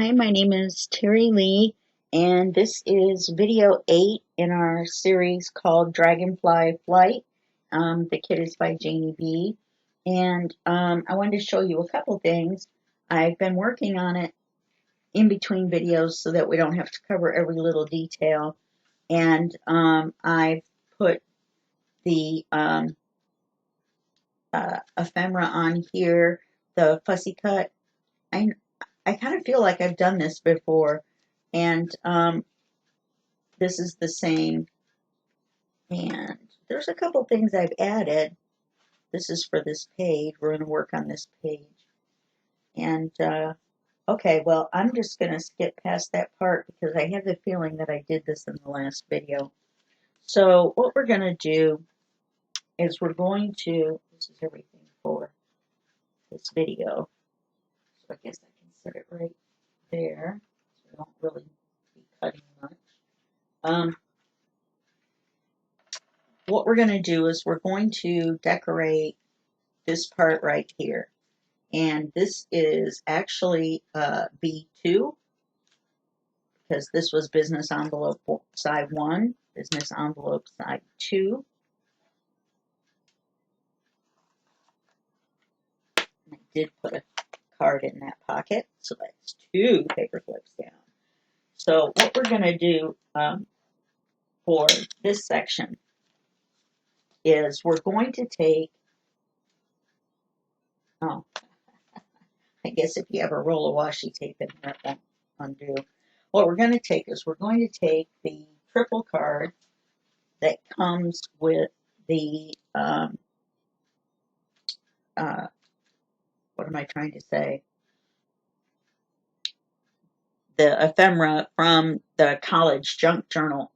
Hi, my name is Terry Lee, and this is video 8 in our series called Dragonfly Flight. The kit is by Janie B. And I wanted to show you a couple things. I've been working on it in between videos so that we don't have to cover every little detail. And I've put the ephemera on here, the fussy cut. I kind of feel like I've done this before, and this is the same. And there's a couple things I've added. This is for this page. We're going to work on this page. And okay, well, I'm just going to skip past that part because I have the feeling that I did this in the last video. So what we're going to do is we're going to, this is everything for this video. So I guess I can set it right there. So I don't really be cutting much. What we're going to do is we're going to decorate this part right here. And this is actually B2 because this was business envelope side 1, business envelope side 2. And I did put a card in that pocket, so that's 2 paper clips down. So what we're going to do for this section is we're going to take, oh, I guess if you have a roll of washi tape in there, it won't undo. What we're going to take is we're going to take the triple card that comes with the, what am I trying to say? The ephemera from the college junk journal,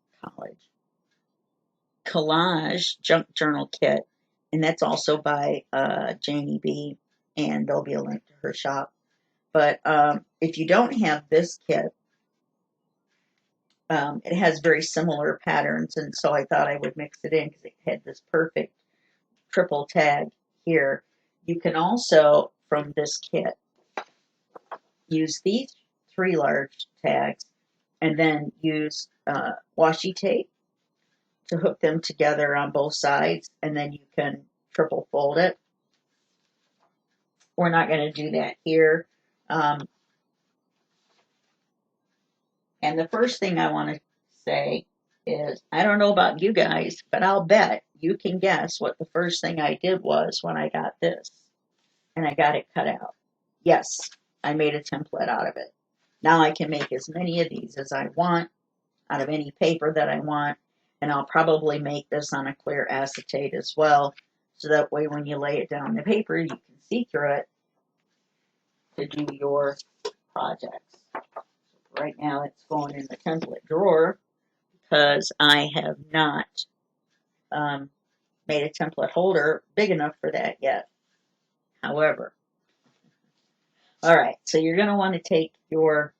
collage junk journal kit. And that's also by Janie B. And there'll be a link to her shop. But if you don't have this kit, it has very similar patterns, and so I thought I would mix it in because it had this perfect triple tag here. You can also, from this kit, use these 3 large tags and then use washi tape to hook them together on both sides, and then you can triple fold it. We're not going to do that here. And the first thing I want to say is, I don't know about you guys, but I'll bet you can guess what the first thing I did was when I got this. And I got it cut out. Yes, I made a template out of it. Now I can make as many of these as I want out of any paper that I want. And I'll probably make this on a clear acetate as well. So that way when you lay it down on the paper, you can see through it to do your projects. Right now it's going in the template drawer because I have not made a template holder big enough for that yet. However, all right, so you're going to want to take your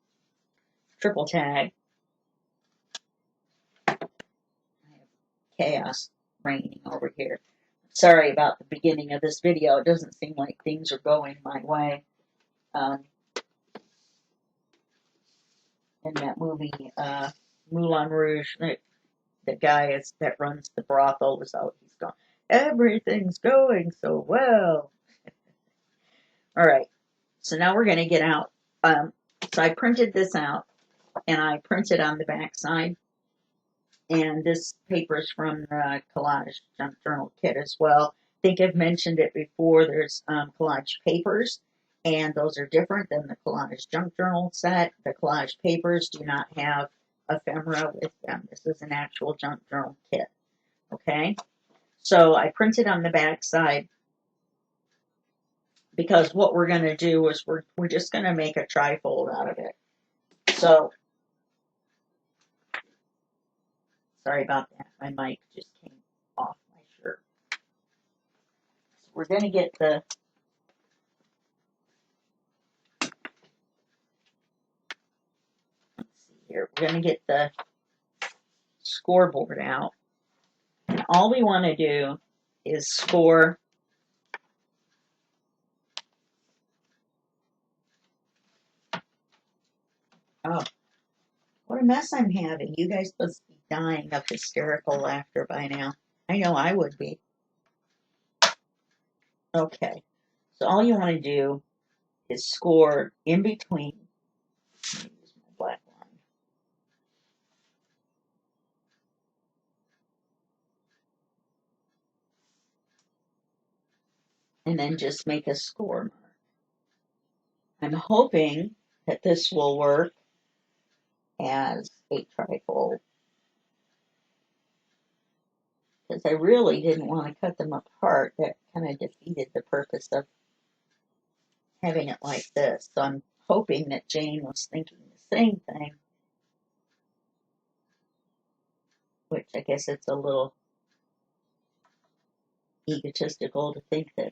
triple tag. I have chaos raining over here. Sorry about the beginning of this video. It doesn't seem like things are going my way. In that movie, Moulin Rouge, the guy that runs the brothel was out. He's gone, everything's going so well. All right, so now we're going to get out. So I printed this out, and I printed on the back side. And this paper is from the Collage Junk Journal kit as well. I think I've mentioned it before. There's collage papers, and those are different than the Collage Junk Journal set. The collage papers do not have ephemera with them. This is an actual junk journal kit. Okay? So I printed on the back side because what we're going to do is we're just going to make a trifold out of it. So, sorry about that. My mic just came off my shirt. So we're going to get the here. We're going to get the scoreboard out. And all we want to do is score Oh, what a mess I'm having. You guys must be dying of hysterical laughter by now. I know I would be. Okay, so all you want to do is score in between. Let me use my black line. And then just make a score mark. I'm hoping that this will work as a trifold, because I really didn't want to cut them apart. That kind of defeated the purpose of having it like this. So I'm hoping that Jane was thinking the same thing, which I guess it's a little egotistical to think that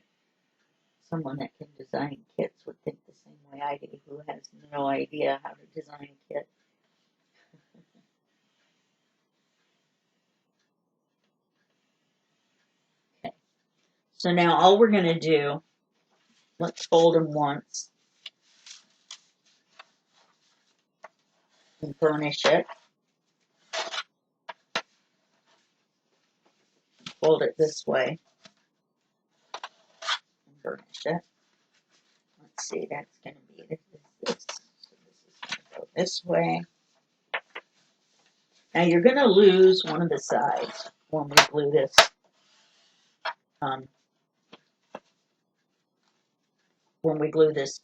someone that can design kits would think the same way I do, who has no idea how to design a kit. Okay, so now all we're going to do, let's fold them once and burnish it. Fold it this way and burnish it. Let's see, that's going to be this. So this is going to go this way. Now you're going to lose one of the sides when we glue this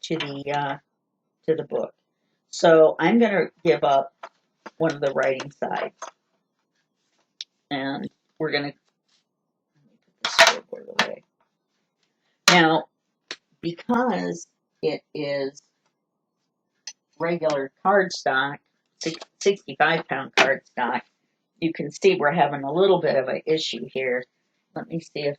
to the book. So I'm going to give up one of the writing sides, and we're going to put this scoreboard away. Now, because it is regular cardstock, 65-pound cardstock, you can see we're having a little bit of an issue here. Let me see if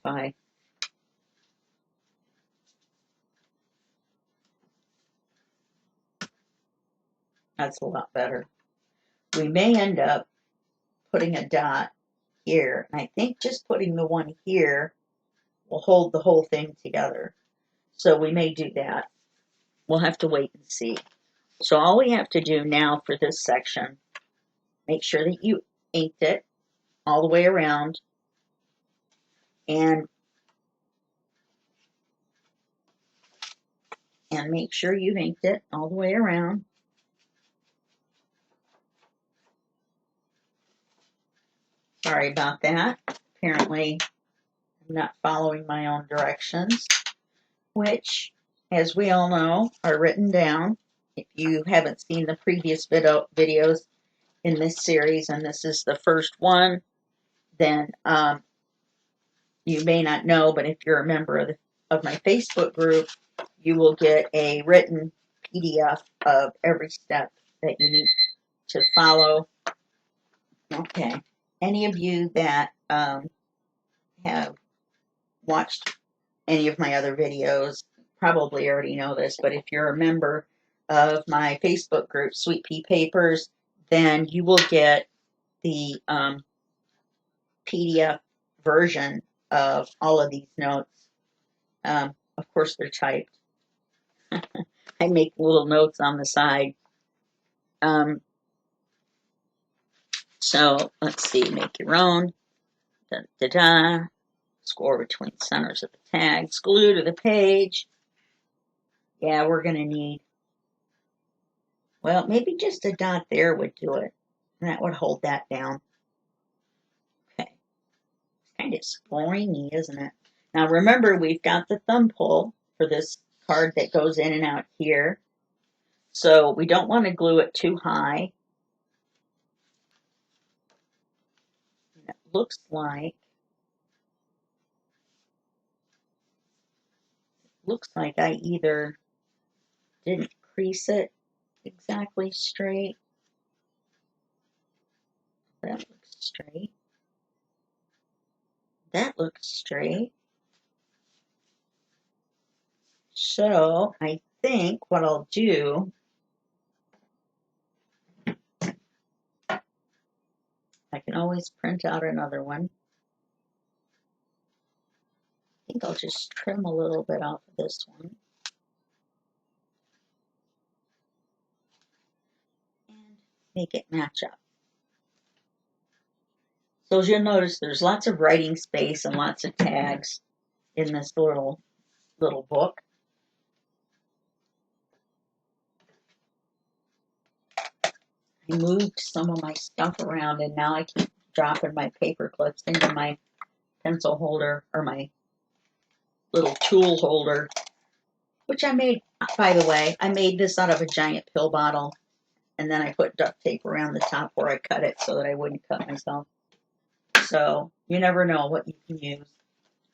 that's a lot better. We may end up putting a dot here. And I think just putting the one here will hold the whole thing together. So we may do that. We'll have to wait and see. So all we have to do now for this section, make sure that you inked it all the way around, and make sure you've inked it all the way around. Sorry about that. Apparently, I'm not following my own directions, which, as we all know, are written down. If you haven't seen the previous videos in this series, and this is the first one, then you may not know, but if you're a member of my Facebook group, you will get a written PDF of every step that you need to follow. Okay. Any of you that have watched any of my other videos probably already know this, but if you're a member of my Facebook group, Sweet Pea Papers, then you will get the PDF version of all of these notes. Of course, they're typed. I make little notes on the side. So let's see, make your own. Da, da, da. Score between centers of the tags. Glue to the page. Yeah, we're going to need, well, maybe just a dot there would do it. And that would hold that down. Okay. It's kind of springy, isn't it? Now remember, we've got the thumb pull for this card that goes in and out here. So we don't want to glue it too high. And it looks like I either didn't crease it exactly straight. That looks straight. That looks straight. So I think what I'll do, I can always print out another one. I think I'll just trim a little bit off of this one. make it match up. So as you'll notice, there's lots of writing space and lots of tags in this little book. I moved some of my stuff around, and now I keep dropping my paper clips into my pencil holder, or my little tool holder, which I made, by the way, I made this out of a giant pill bottle, and then I put duct tape around the top where I cut it so that I wouldn't cut myself. So you never know what you can use.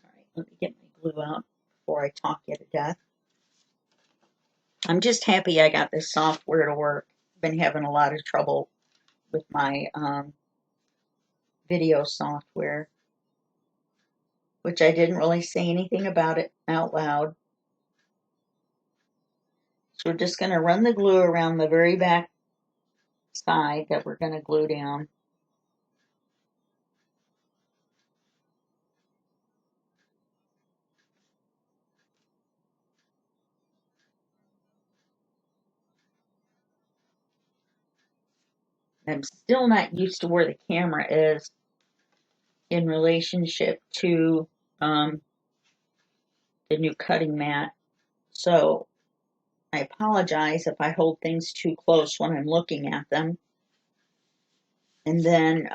All right, let me get my glue out before I talk you to death. I'm just happy I got this software to work. I've been having a lot of trouble with my video software, which I didn't really say anything about it out loud. So we're just going to run the glue around the very back side that we're going to glue down. I'm still not used to where the camera is in relationship to the new cutting mat. So I apologize if I hold things too close when I'm looking at them. And then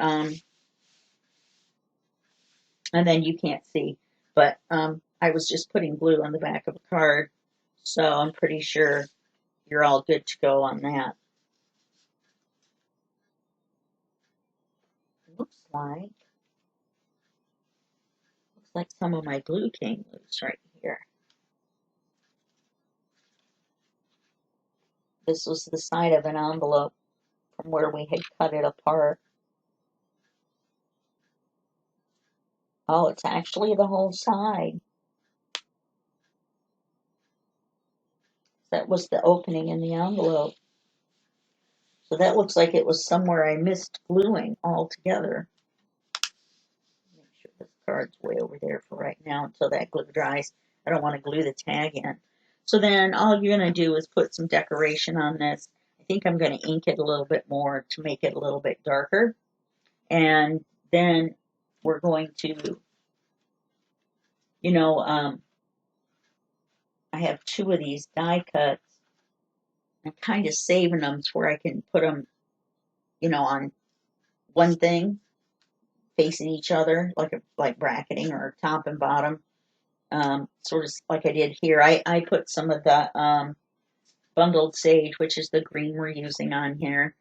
you can't see. But I was just putting glue on the back of a card, so I'm pretty sure you're all good to go on that. Looks like some of my glue came loose right here. This was the side of an envelope from where we had cut it apart. Oh, it's actually the whole side. That was the opening in the envelope. So that looks like it was somewhere I missed gluing altogether. Make sure this card's way over there for right now until that glue dries. I don't want to glue the tag in. So then all you're going to do is put some decoration on this. I think I'm going to ink it a little bit more to make it a little bit darker. And then we're going to, I have 2 of these die cuts. I'm kind of saving them to where I can put them, on one thing facing each other, like bracketing or top and bottom, sort of like I did here. I put some of the bundled sage, which is the green we're using on here.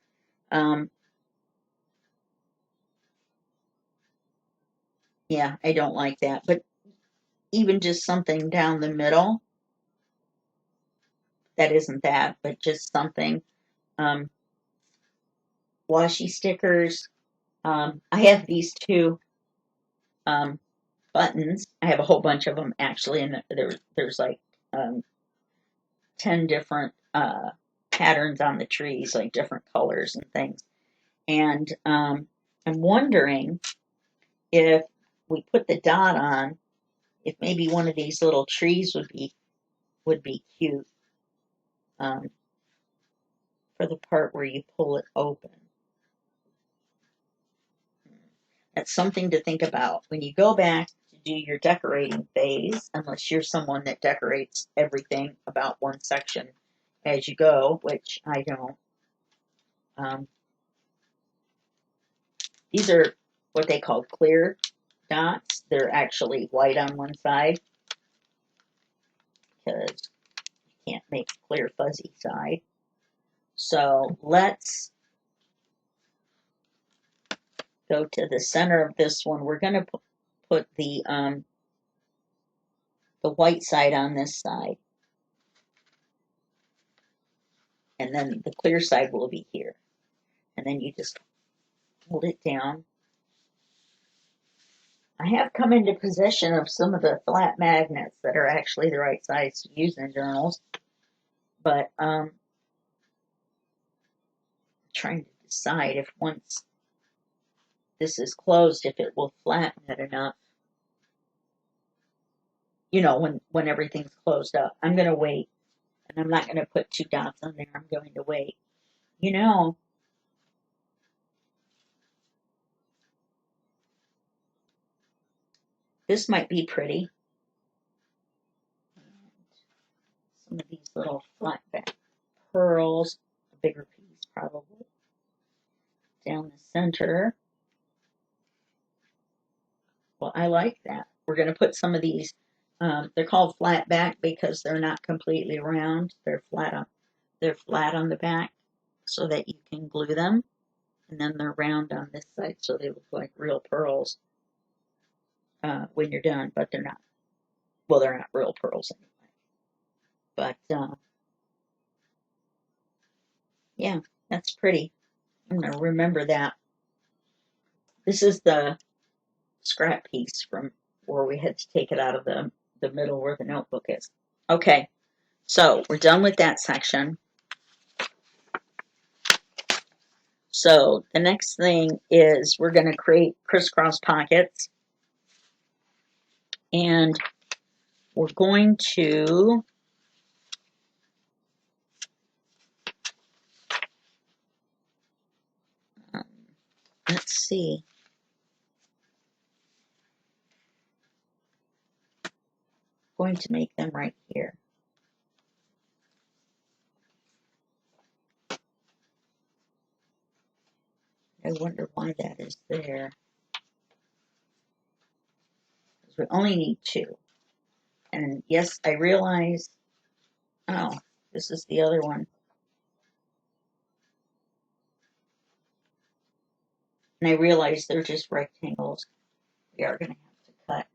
Yeah, I don't like that, but even just something down the middle that isn't that, but just something. Washi stickers. I have these 2 buttons. I have a whole bunch of them actually, and there's like 10 different patterns on the trees, like different colors and things. And I'm wondering if we put the dot on, if maybe one of these little trees would be cute for the part where you pull it open. That's something to think about when you go back to do your decorating phase, unless you're someone that decorates everything about one section as you go, which I don't. These are what they call clear dots. They're actually white on one side because you can't make a clear fuzzy side. So let's go to the center of this one. We're going to put the white side on this side. And then the clear side will be here. And then you just hold it down. I have come into possession of some of the flat magnets that are actually the right size to use in journals. But I'm trying to decide if once this is closed, if it will flatten it enough. When everything's closed up. I'm going to wait. And I'm not going to put 2 dots on there. I'm going to wait. This might be pretty. Some of these little flat back pearls, a bigger piece probably, down the center. Well, I like that. We're going to put some of these, they're called flat back because they're not completely round. They're flat on the back so that you can glue them. And then they're round on this side so they look like real pearls when you're done, but they're not. Well, they're not real pearls anyway. But yeah, that's pretty. I'm going to remember that. This is the scrap piece from where we had to take it out of the middle where the notebook is. Okay, so we're done with that section. So the next thing is we're going to create crisscross pockets. And we're going to let's see. Going to make them right here. I wonder why that is there. Because we only need 2. And yes, I realize, oh, this is the other one. And I realize they're just rectangles. We are going to have to cut.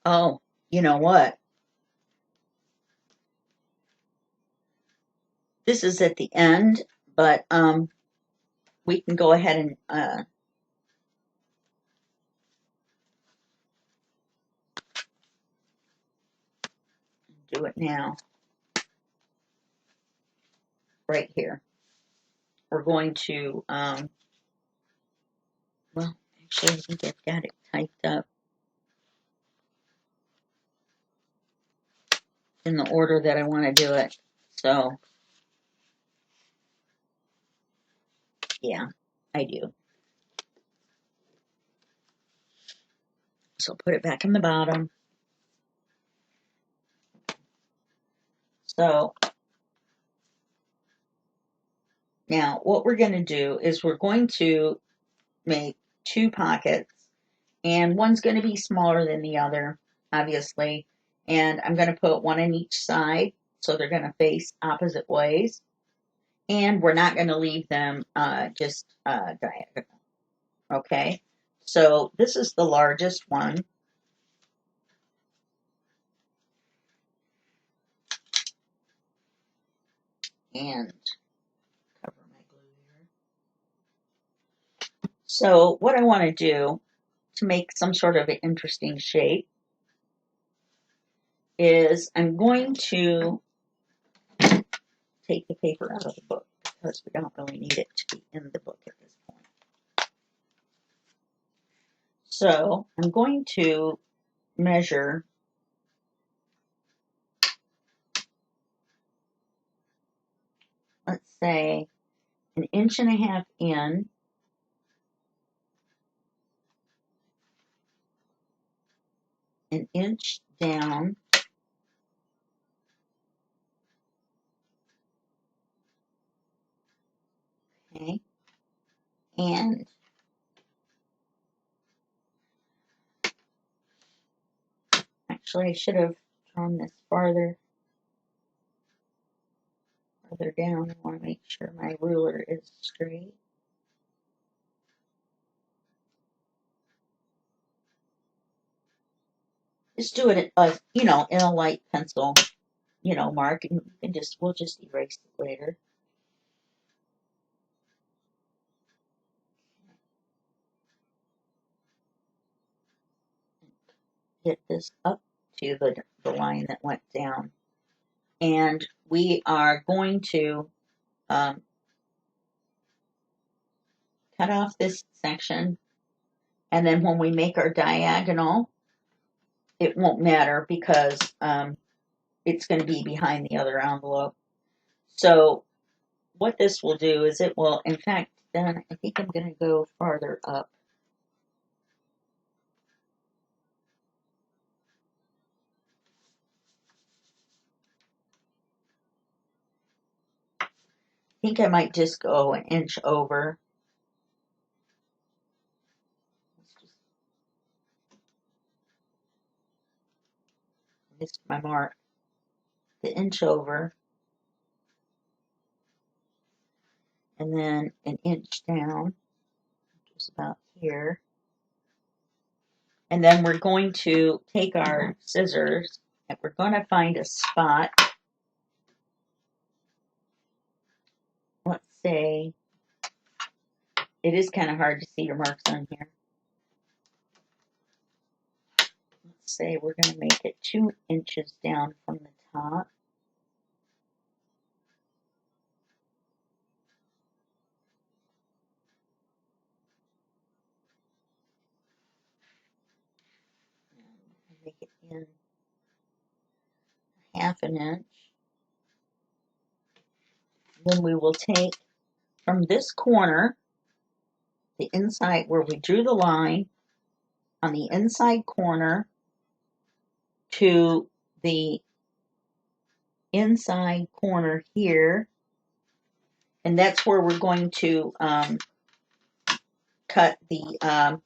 Oh, you know what? This is at the end, but we can go ahead and do it now. Right here. We're going to, well, actually, I think I've got it typed up in the order that I want to do it. So, yeah, I do. So put it back in the bottom. So now what we're going to do is we're going to make 2 pockets, and one's going to be smaller than the other, obviously. And I'm going to put one on each side, so they're going to face opposite ways. And we're not going to leave them just diagonal. Okay, so this is the largest one. And cover my glue here. So what I want to do to make some sort of an interesting shape is I'm going to take the paper out of the book because we don't really need it to be in the book at this point. So I'm going to measure let's say 1.5 inches in, an inch down, okay, and actually I should have drawn this farther down. I want to make sure my ruler is straight. Just do it, in a light pencil, mark, and we'll just erase it later. Get this up to the line that went down. And we are going to cut off this section. And then when we make our diagonal, it won't matter because it's going to be behind the other envelope. So what this will do is it will, in fact, then I think I'm going to go farther up. I think I might just go an inch over. Missed my mark. The inch over. And then an inch down, which is about here. And then we're going to take our scissors and we're going to find a spot. Let's say, it is kind of hard to see your marks on here. Let's say we're going to make it 2 inches down from the top. And make it in 1/2 inch. Then we will take from this corner, the inside where we drew the line, on the inside corner to the inside corner here, and that's where we're going to cut the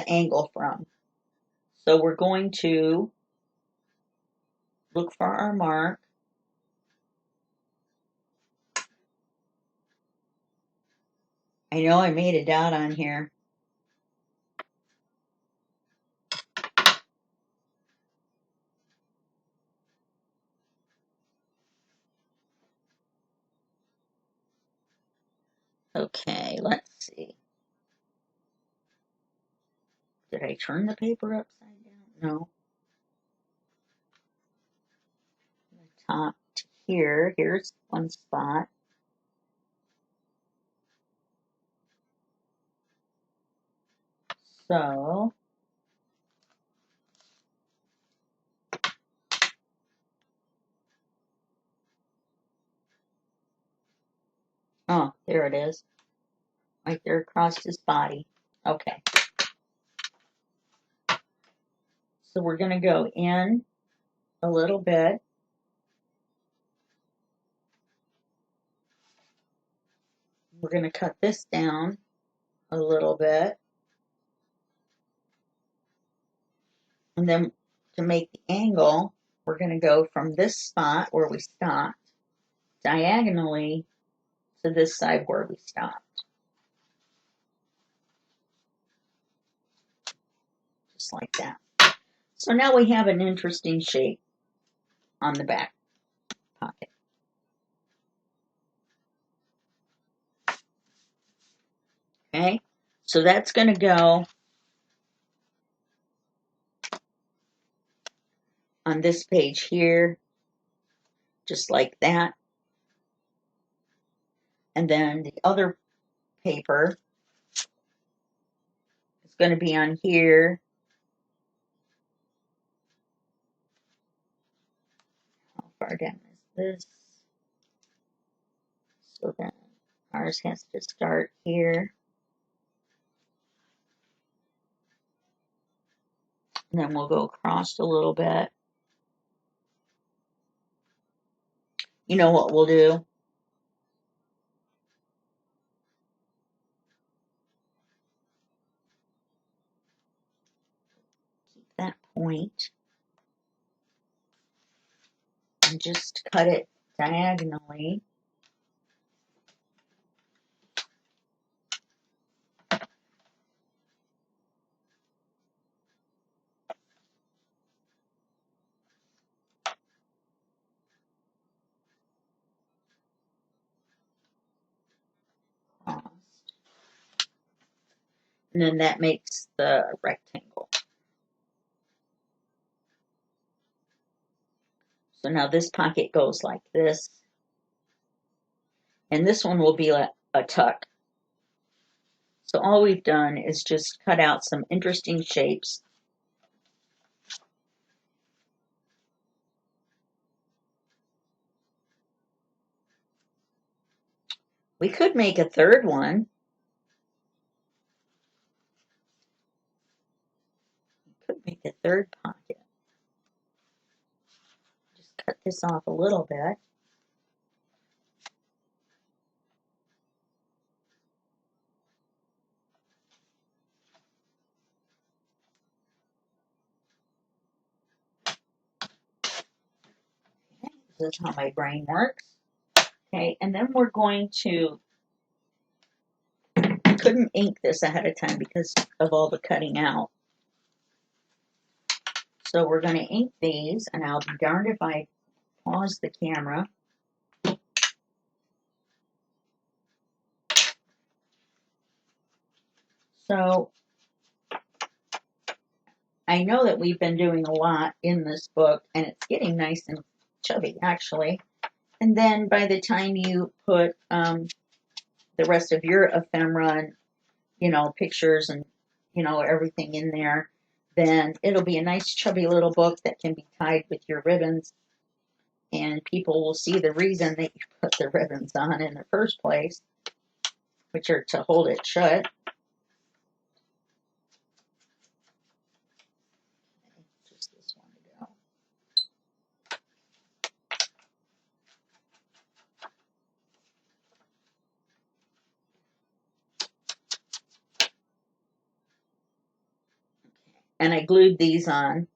angle from. So we're going to look for our mark. I know I made a dot on here. Okay, let's see. Did I turn the paper upside down? No. From the top to here, here's one spot. So, oh, there it is. Right there across his body. Okay. So we're going to go in a little bit. We're going to cut this down a little bit. And then to make the angle, we're going to go from this spot where we stopped diagonally to this side where we stopped. Just like that. So now we have an interesting shape on the back pocket. Okay, so that's going to go on this page here, just like that. And then the other paper is going to be on here. How far down is this? So then ours has to start here. And then we'll go across a little bit. You know what we'll do? Keep that point and just cut it diagonally. And then that makes the rectangle. So now this pocket goes like this. And this one will be a tuck. So all we've done is just cut out some interesting shapes. We could make a third one. We could make a third pocket. Just cut this off a little bit. Okay, this is how my brain works. Okay, and then we're going to, I couldn't ink this ahead of time because of all the cutting out. So we're going to ink these, and I'll be darned if I pause the camera. So I know that we've been doing a lot in this book, and it's getting nice and chubby, actually. And then by the time you put the rest of your ephemera and, you know, pictures and, you know, everything in there, then it'll be a nice chubby little book that can be tied with your ribbons. And people will see the reason that you put the ribbons on in the first place, which are to hold it shut. Just this one to go. And I glued these on.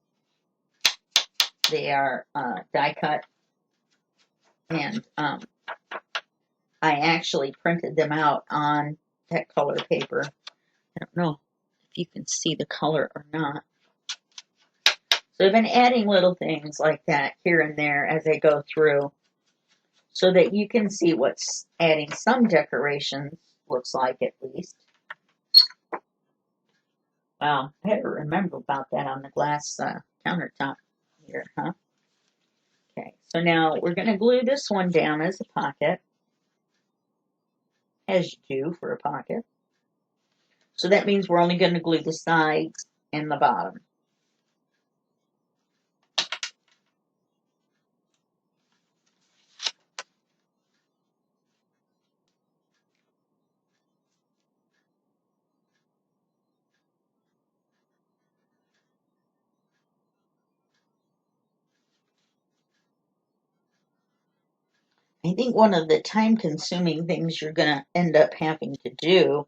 They are die cut, and I actually printed them out on that color paper. I don't know if you can see the color or not. So I've been adding little things like that here and there as I go through, so that you can see what's adding some decorations looks like, at least. Wow, I had to remember about that on the glass countertop here, huh? Okay, so now we're going to glue this one down as a pocket, as you do for a pocket. So that means we're only going to glue the sides and the bottom. I think one of the time-consuming things you're going to end up having to do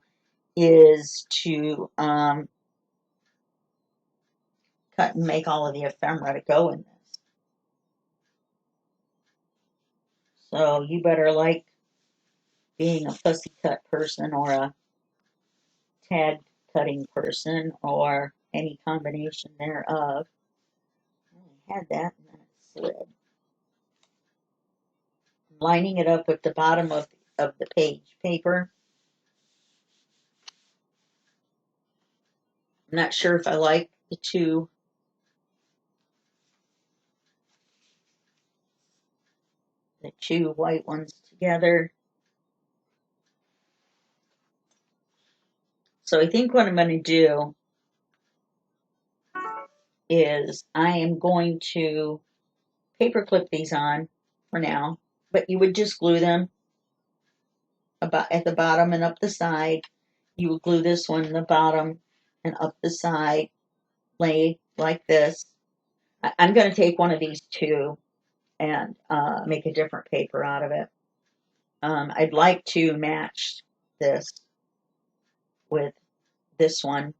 is to cut and make all of the ephemera to go in this. So you better like being a fussy cut person or a tag cutting person or any combination thereof. I had that and then it slid. I'm lining it up with the bottom of the page paper. I'm not sure if I like the two white ones together. So I think what I'm going to do is I am going to paper clip these on for now, but you would just glue them about at the bottom and up the side. You would glue this one in the bottom and up the side, lay like this. I'm going to take one of these two and make a different paper out of it. I'd like to match this with this one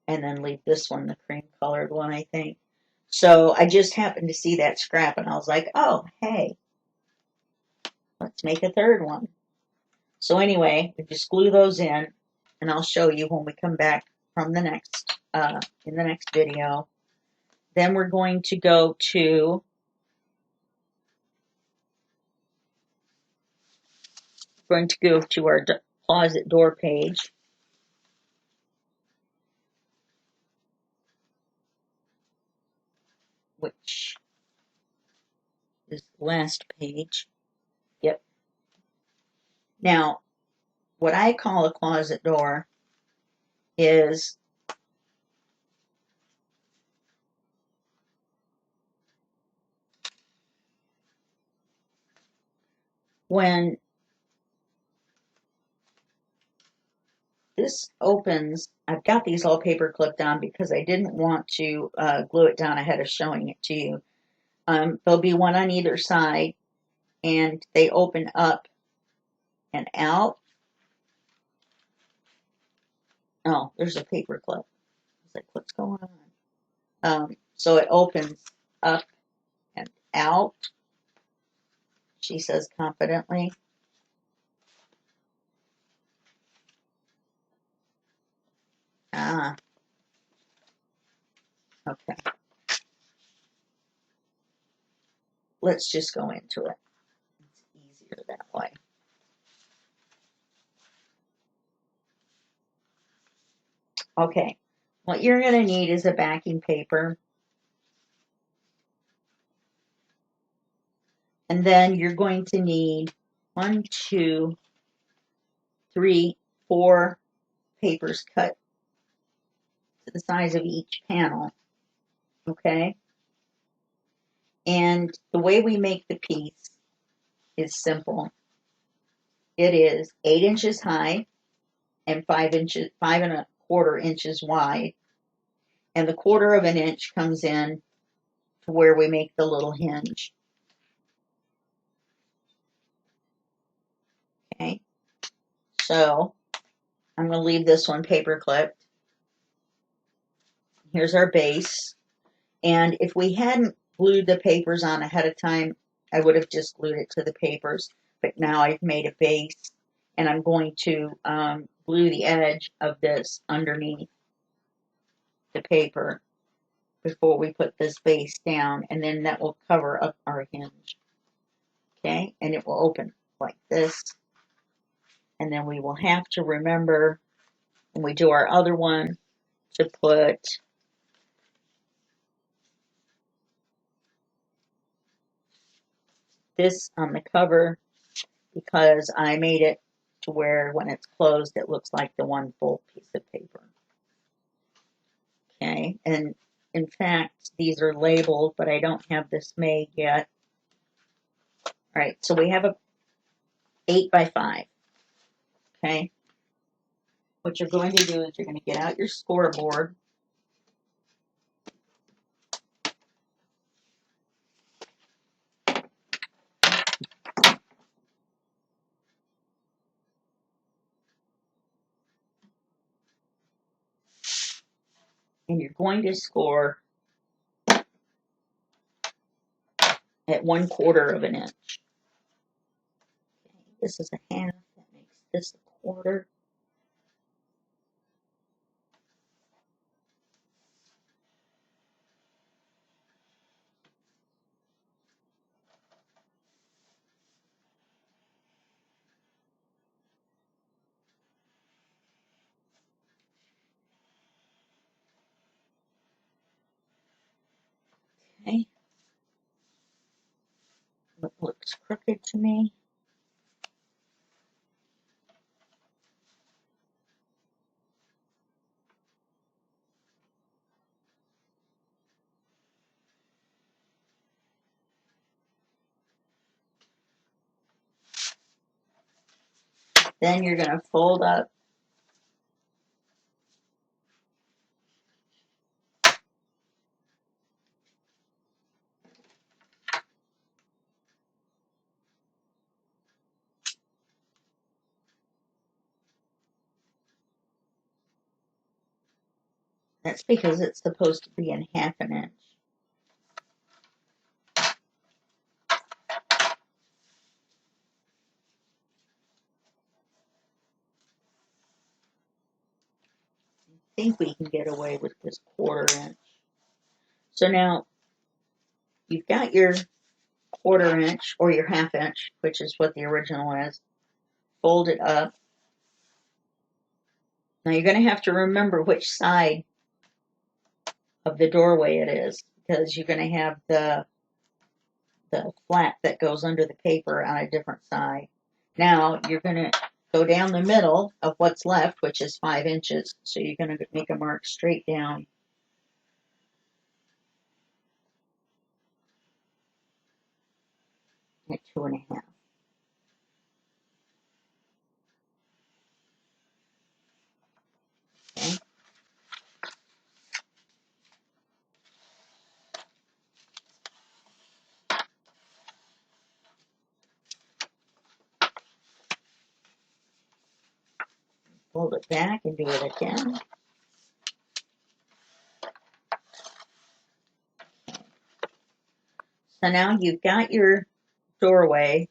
and then leave this one the cream colored one, I think. So I just happened to see that scrap and I was like, oh, hey, let's make a third one. So anyway, we just glue those in and I'll show you when we come back from the next, in the next video. Then we're going to go to our closet door page. Which is the last page. Yep. Now, what I call a closet door is when this opens, I've got these all paper clipped on because I didn't want to glue it down ahead of showing it to you. There'll be one on either side, and they open up and out. Oh, there's a paper clip. I was like, what's going on? So it opens up and out, she says confidently. Ah, okay. Let's just go into it. It's easier that way. Okay, what you're going to need is a backing paper. And then you're going to need 1, 2, 3, 4 papers cut to the size of each panel. Okay? And the way we make the piece is simple. It is 8 inches high and 5 1/4 inches wide. And the 1/4 of an inch comes in to where we make the little hinge. Okay? So I'm going to leave this one paper clipped. Here's our base. And if we hadn't glued the papers on ahead of time, I would have just glued it to the papers. But now I've made a base, and I'm going to glue the edge of this underneath the paper before we put this base down, and then that will cover up our hinge. Okay, and it will open like this. And then we will have to remember when we do our other one to put this on the cover, because I made it to where when it's closed, it looks like the one full piece of paper. Okay, and in fact, these are labeled, but I don't have this made yet. All right, so we have a 8 by 5. Okay, what you're going to do is you're going to get out your scoreboard. And you're going to score at 1/4 of an inch. Okay, this is a half, that makes this a 1/4. Okay, it looks crooked to me. Then you're going to fold up That's because it's supposed to be in 1/2 an inch. I think we can get away with this 1/4 inch. So now you've got your 1/4 inch or your 1/2 inch, which is what the original is. Fold it up. Now you're going to have to remember which side of the doorway it is, because you're going to have the flap that goes under the paper on a different side. Now you're going to go down the middle of what's left, which is 5 inches. So you're going to make a mark straight down. At 2.5. Fold it back and do it again. So now you've got your doorway.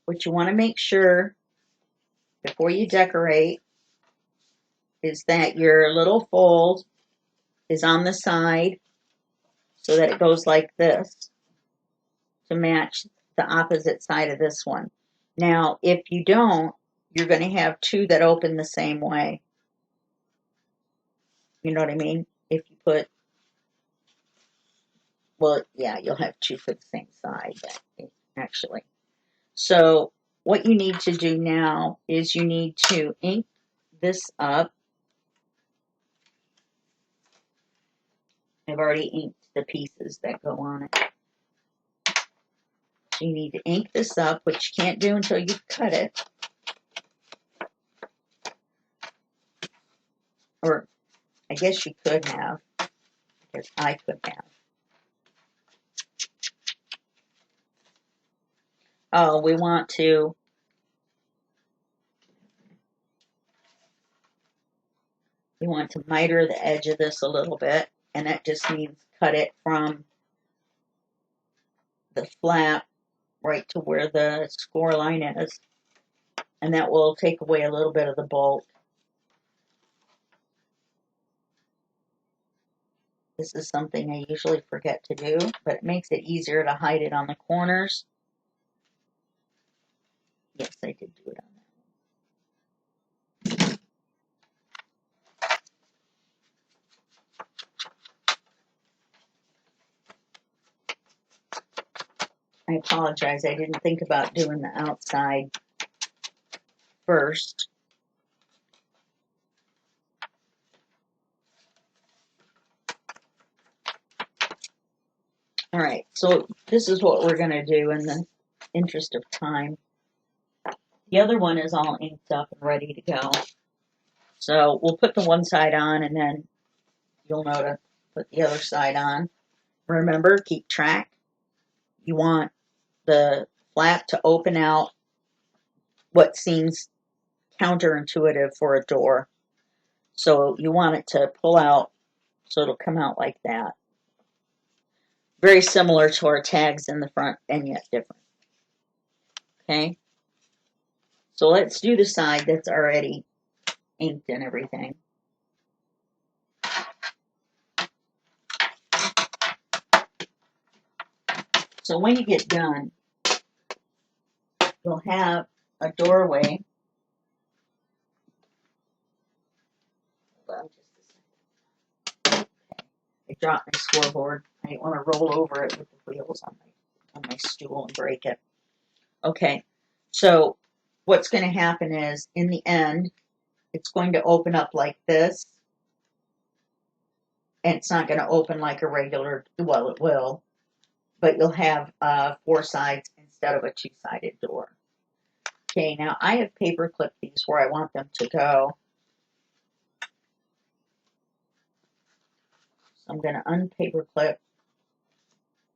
What you want to make sure before you decorate is that your little fold is on the side so that it goes like this to match the opposite side of this one. Now, if you don't, you're going to have two that open the same way. You know what I mean? If you put, well, yeah, you'll have two for the same side, actually. So what you need to do now is you need to ink this up. I've already inked the pieces that go on it. So you need to ink this up, which you can't do until you cut it. Or I guess you could have, because I could have. Oh, we want to miter the edge of this a little bit, and that just means cut it from the flap right to where the score line is, and that will take away a little bit of the bulk. This is something I usually forget to do, but it makes it easier to hide it on the corners. Yes, I did do it on that one. I apologize, I didn't think about doing the outside first. All right, so this is what we're going to do in the interest of time. The other one is all inked up and ready to go. So we'll put the one side on, and then you'll know to put the other side on. Remember, keep track. You want the flap to open out what seems counterintuitive for a door. So you want it to pull out so it'll come out like that. Very similar to our tags in the front, and yet different. Okay? So let's do the side that's already inked and everything. So when you get done, you'll have a doorway. Hold on just a second. Okay. I dropped my scoreboard. I didn't want to roll over it with the wheels on my stool and break it. Okay, so what's going to happen is, in the end, it's going to open up like this. And it's not going to open like a regular, well, it will, but you'll have 4 sides instead of a 2-sided door. Okay, now I have paper clipped these where I want them to go. So I'm going to unpaper clip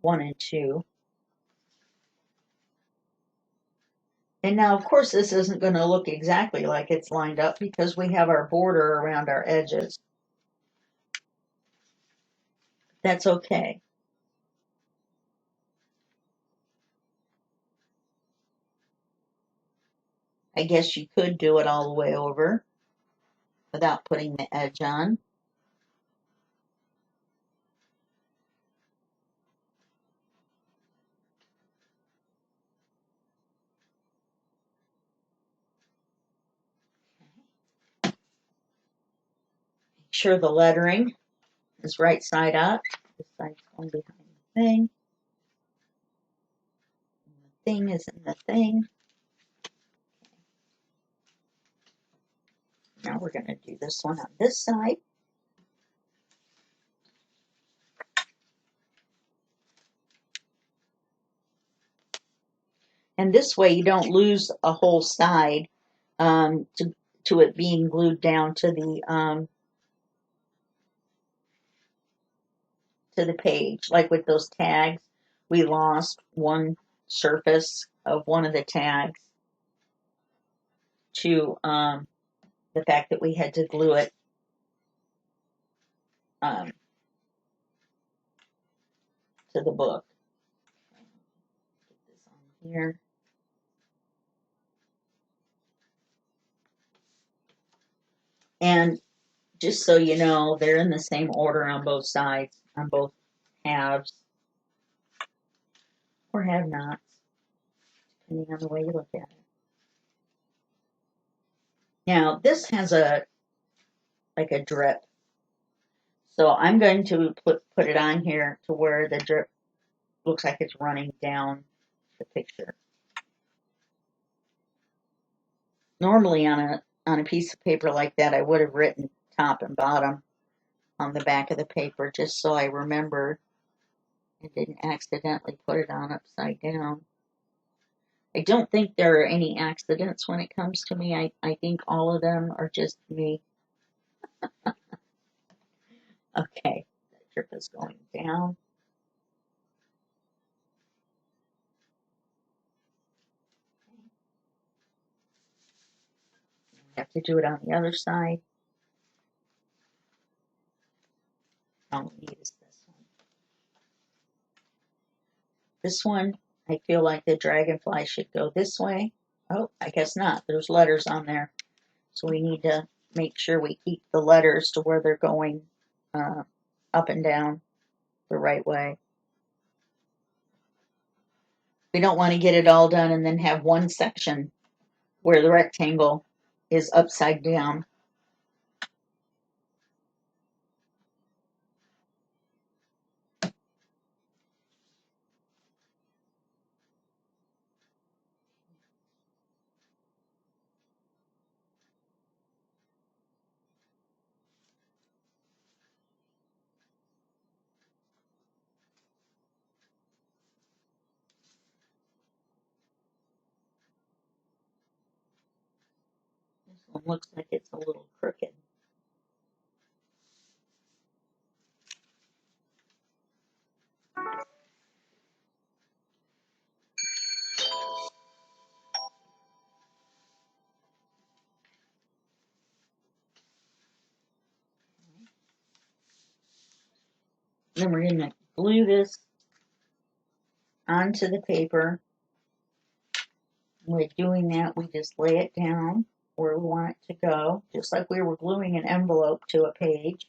1 and 2. And now, of course, this isn't going to look exactly like it's lined up because we have our border around our edges. That's okay. I guess you could do it all the way over without putting the edge on. Make sure the lettering is right side up. This side's going behind the thing. And the thing is in the thing. Now we're going to do this one on this side. And this way you don't lose a whole side to it being glued down to the page. Like with those tags, we lost one surface of one of the tags to the fact that we had to glue it to the book. Get this on here. And just so you know, they're in the same order on both sides, on both halves, or have-nots, depending on the way you look at it. Now, this has like a drip. So I'm going to put it on here to where the drip looks like it's running down the picture. Normally on a piece of paper like that, I would have written top and bottom on the back of the paper just so I remembered and didn't accidentally put it on upside down. I don't think there are any accidents when it comes to me. I think all of them are just me. Okay, that drip is going down. I have to do it on the other side. All we need is this one. This one, I feel like the dragonfly should go this way. Oh, I guess not. There's letters on there. So we need to make sure we keep the letters to where they're going up and down the right way. We don't want to get it all done and then have one section where the rectangle is upside down. This one looks like it's a little crooked. Then we're going to glue this onto the paper. With doing that, we just lay it down where we want it to go, just like we were gluing an envelope to a page.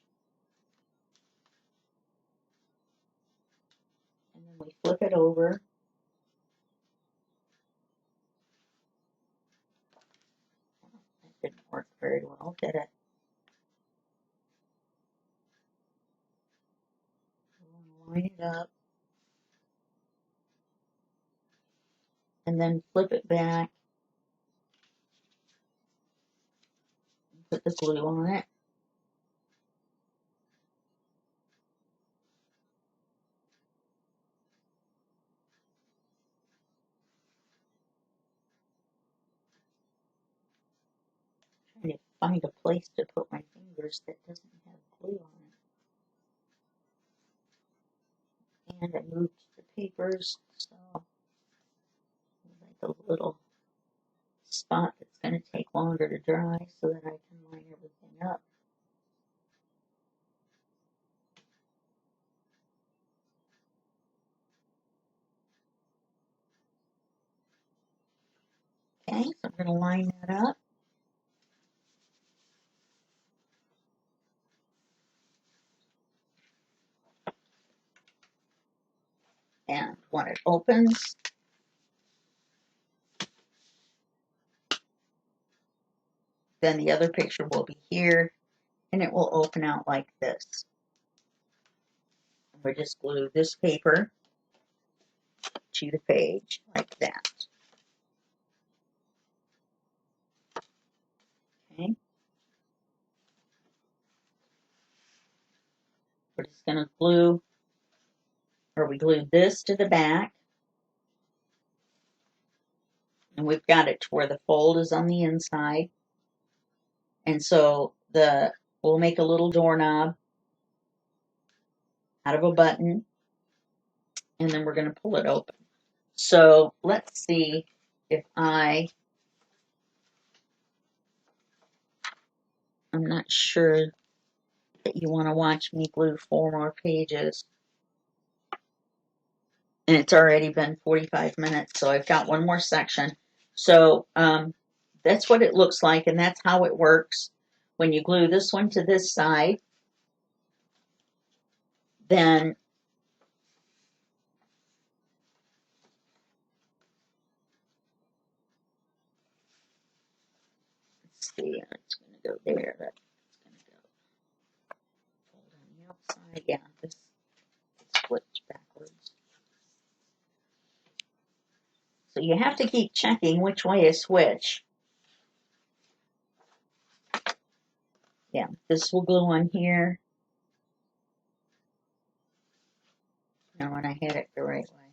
And then we flip it over. That didn't work very well, did it? Line it up. And then flip it back. And put the glue on it. Trying to find a place to put my fingers that doesn't have glue on it. And I moved the papers, so like a little spot that's going to take longer to dry so that I can line everything up. Okay, so I'm going to line that up. And when it opens, then the other picture will be here, and it will open out like this. And we just glue this paper to the page like that. Okay. We're just going to glue, or we glued this to the back. And we've got it to where the fold is on the inside. And so we'll make a little doorknob out of a button, and then we're going to pull it open. So let's see if I I'm not sure that you want to watch me glue 4 more pages. And it's already been 45 minutes, so I've got one more section. So that's what it looks like, and that's how it works. When you glue this one to this side, then let's see, it's going to go there. That's going to go fold on the outside. Yeah, this is flipped backwards. So you have to keep checking which way is which. Yeah, this will glue on here. Now when I hit it the right way.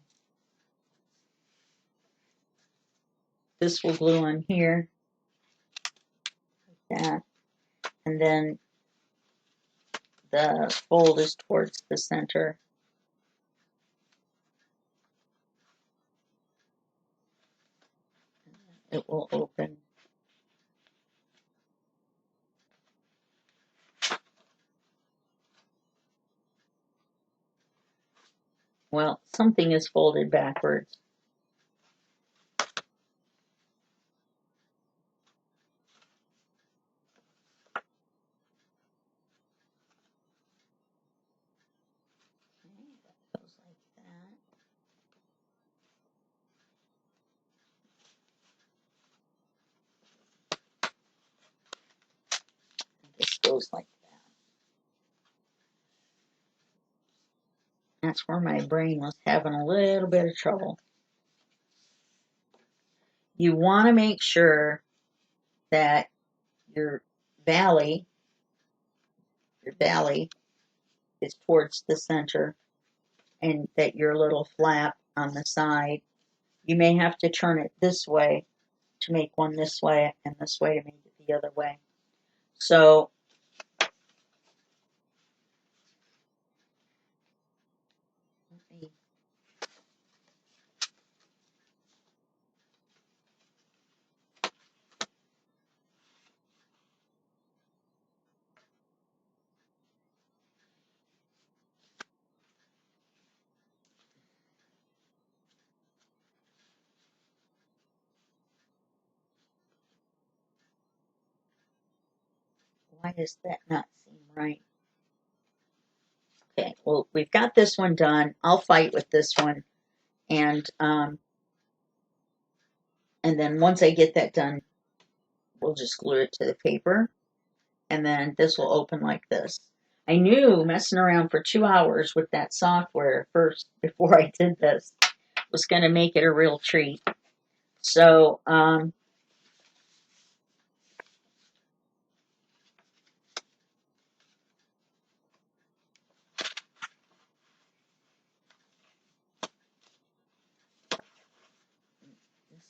This will glue on here, like that. And then the fold is towards the center. It will open. Well, something is folded backwards. Okay, that goes like that. And this goes like that. That's where my brain was having a little bit of trouble. You want to make sure that your valley is towards the center, and that your little flap on the side, you may have to turn it this way to make one this way and this way to make it the other way. So let me, why does that not seem right? Okay, well, we've got this one done. I'll fight with this one, and then once I get that done, we'll just glue it to the paper, and then this will open like this. I knew messing around for 2 hours with that software first before I did this was going to make it a real treat. So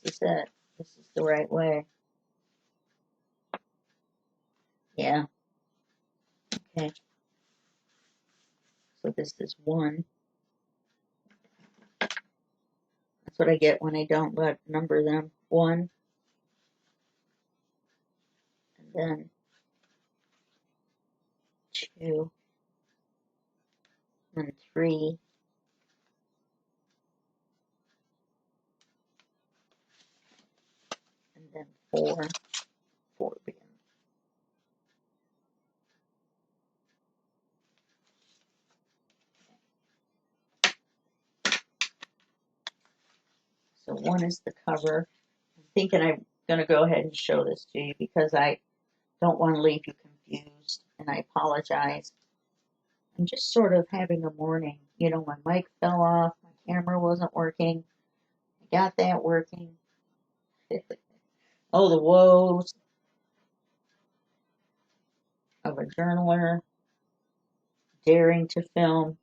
this is it. This is the right way. Yeah. Okay. So this is 1. That's what I get when I don't number them. 1, and then 2, and 3, and then 4. 4 being. So 1 is the cover. I'm thinking I'm going to go ahead and show this to you because I don't want to leave you confused, and I apologize. I'm just sort of having a morning. You know, my mic fell off, my camera wasn't working. I got that working. Oh, the woes of a journaler daring to film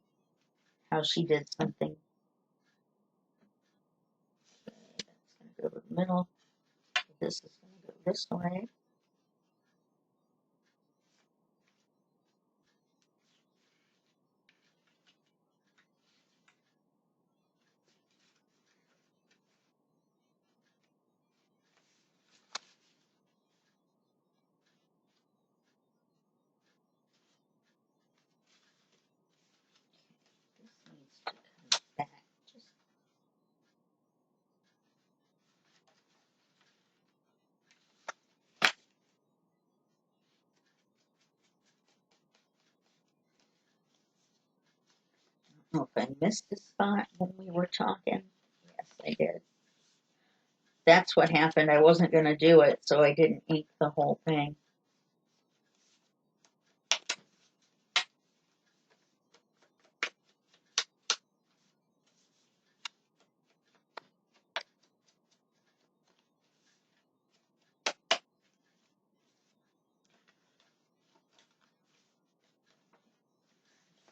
how she did something. That's going to go to the middle. This is going to go this way. Oh, if I missed a spot when we were talking. Yes, I did. That's what happened. I wasn't going to do it, so I didn't ink the whole thing.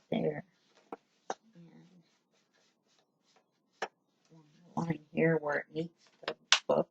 There. And one line here where it meets the book.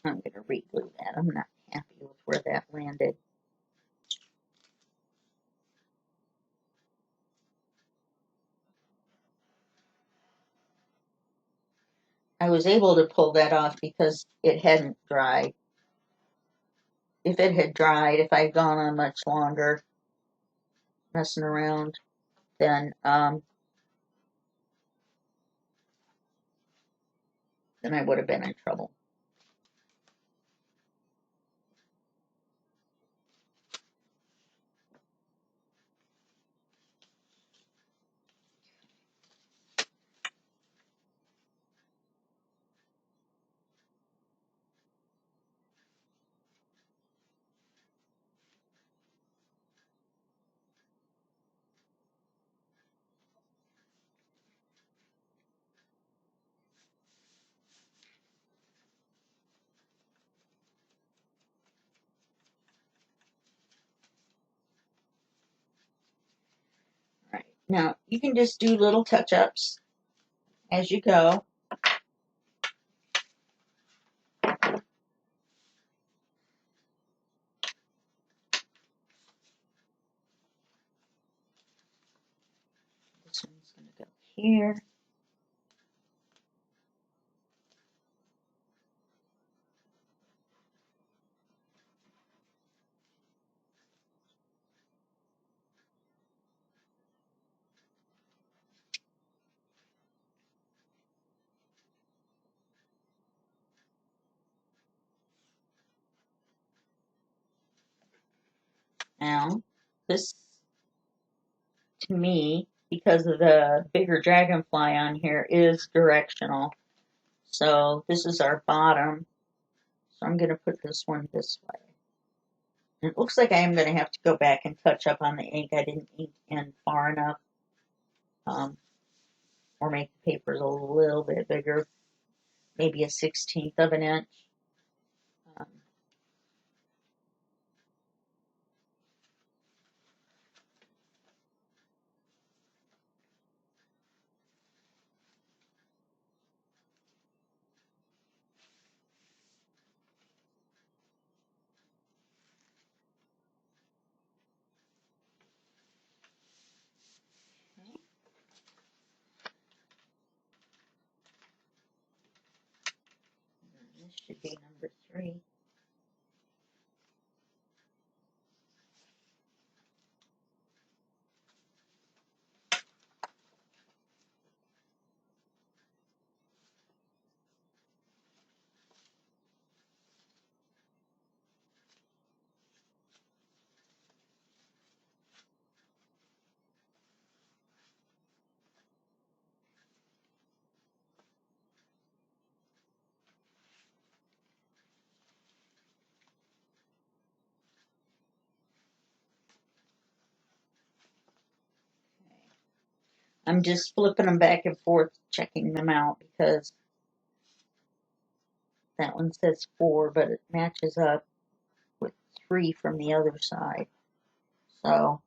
I'm going to re-glue that. I'm not happy with where that landed. I was able to pull that off because it hadn't dried. If it had dried, if I'd gone on much longer messing around, then I would have been in trouble. Right. Now, you can just do little touch-ups as you go. This one's going to go here. Now, this, to me, because of the bigger dragonfly on here, is directional. So this is our bottom. So I'm going to put this one this way. And it looks like I am going to have to go back and touch up on the ink. I didn't ink in far enough. Or make the papers a little bit bigger. Maybe a 1/16 of an inch. Um, This should be number 3. I'm just flipping them back and forth, checking them out because that one says 4, but it matches up with 3 from the other side. So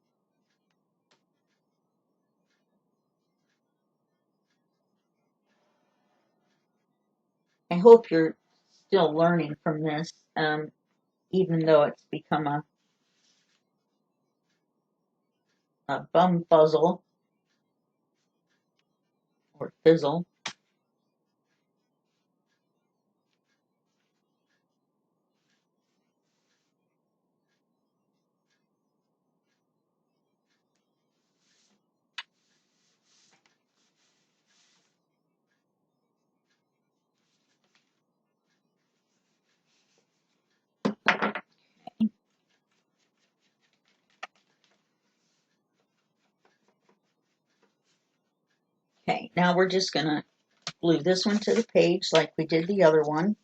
I hope you're still learning from this, even though it's become a bum puzzle or fizzle. Okay, now we're just going to glue this one to the page like we did the other one.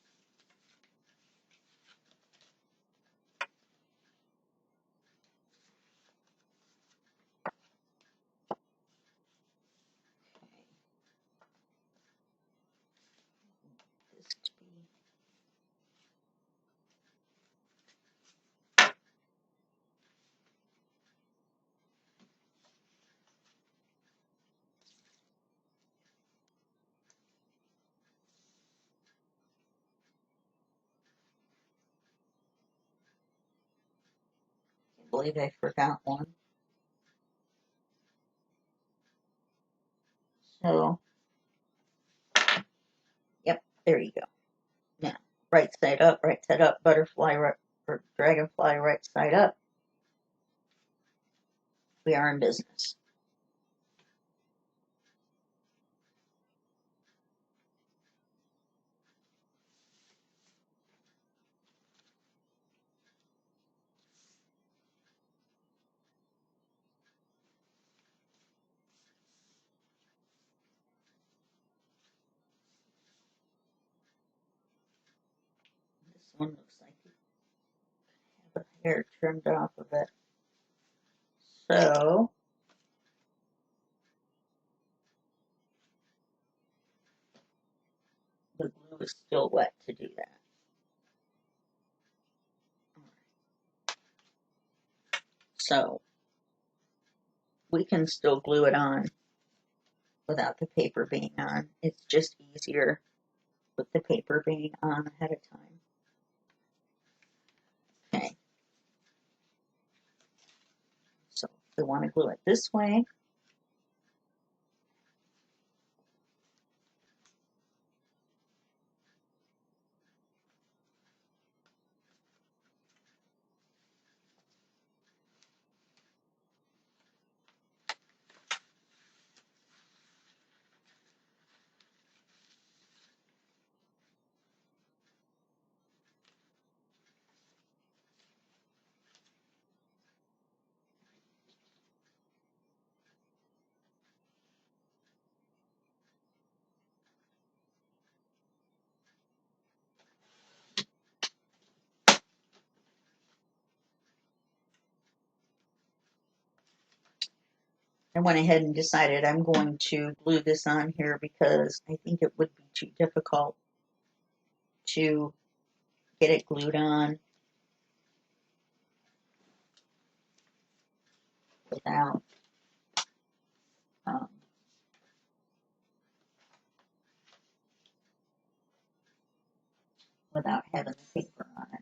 I believe I forgot one. So, yep, there you go. Now, right side up, butterfly right, or dragonfly right side up. We are in business. This one looks like you have a hair trimmed off of it. So, the glue is still wet to do that. So, we can still glue it on without the paper being on. It's just easier with the paper being on ahead of time. Okay. So, if we want to glue it this way, I went ahead and decided I'm going to glue this on here because I think it would be too difficult to get it glued on without um, without having the paper on it.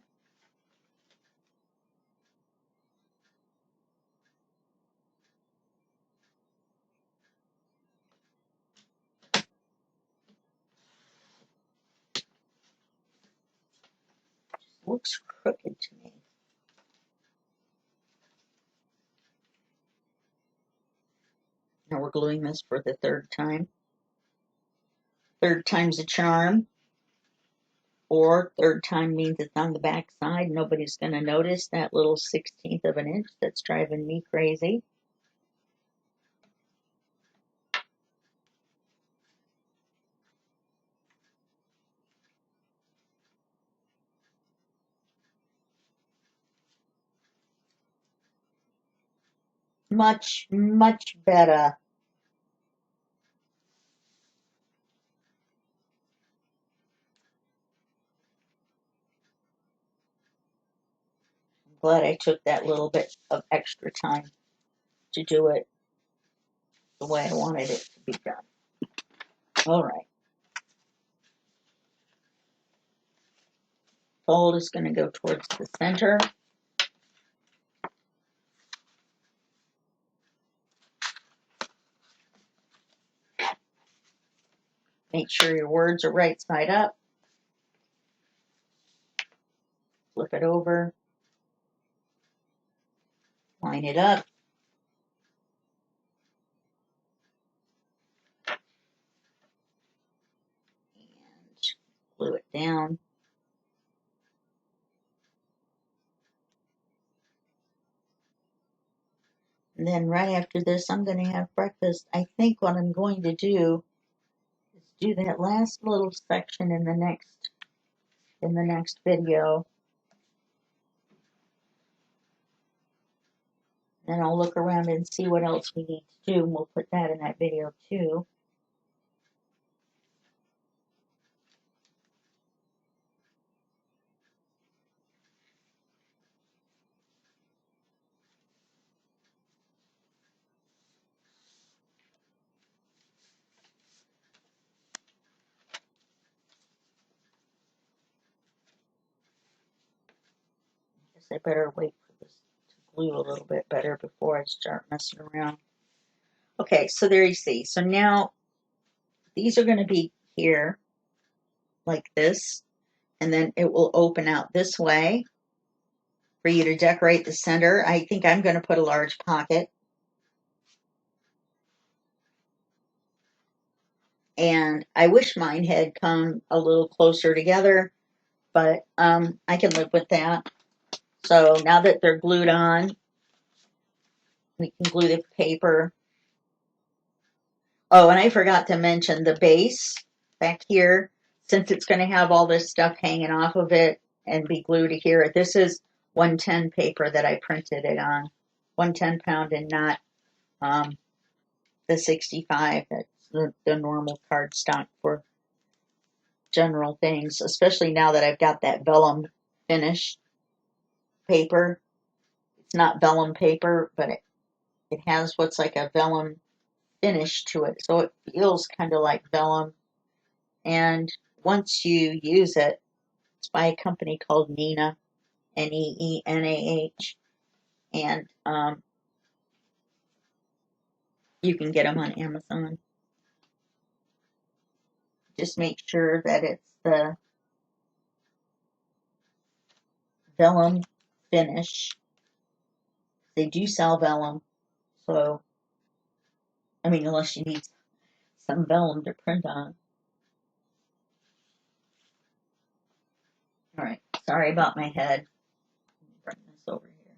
It looks crooked to me. Now we're gluing this for the third time. Third time's a charm, or third time means it's on the back side. Nobody's going to notice that little 1/16 of an inch that's driving me crazy. Much, much better. I'm glad I took that little bit of extra time to do it the way I wanted it to be done. All right. Fold is going to go towards the center. Make sure your words are right side up. Flip it over. Line it up. And glue it down. And then right after this, I'm going to have breakfast. I think what I'm going to do is do that last little section in the next video. And I'll look around and see what else we need to do, and we'll put that in that video too. I guess I better wait for this to glue a little bit better before I start messing around. Okay, so there you see. So now these are going to be here like this, and then it will open out this way for you to decorate the center. I think I'm going to put a large pocket. And I wish mine had come a little closer together, but I can live with that. So now that they're glued on, we can glue the paper. Oh, and I forgot to mention the base back here, since it's going to have all this stuff hanging off of it and be glued to here. This is 110 paper that I printed it on, 110 pound, and not the 65. That's the normal cardstock for general things, especially now that I've got that vellum finish paper. It's not vellum paper, but it has what's like a vellum finish to it, so it feels kind of like vellum. And once you use it, it's by a company called Neenah, N-E-E-N-A-H, and you can get them on Amazon. Just make sure that it's the vellum finish. They do sell vellum, so I mean, unless you need some vellum to print on. All right, sorry about my head. Bring this over here.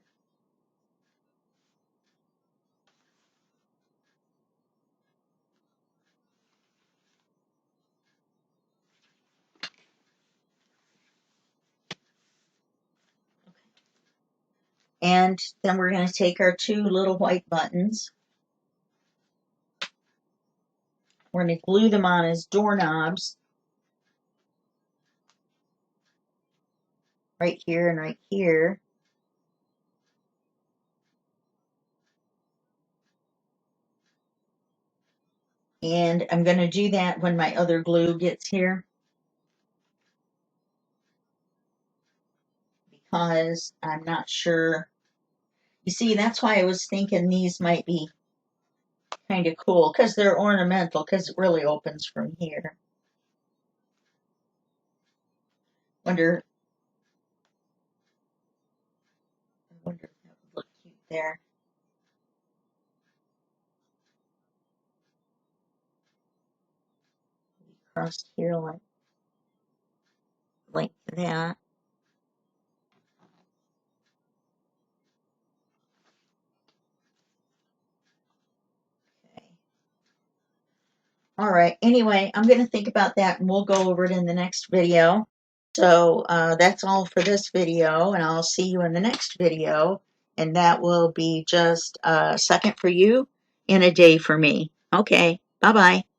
And then we're going to take our two little white buttons. We're going to glue them on as doorknobs. Right here and right here. And I'm going to do that when my other glue gets here, because I'm not sure. You see, that's why I was thinking these might be kind of cool, because they're ornamental, because it really opens from here. I wonder if that would look cute there. Across here like that. Okay. All right. Anyway, I'm going to think about that, and we'll go over it in the next video. So that's all for this video, and I'll see you in the next video. And that will be just a second for you and a day for me. Okay. Bye-bye.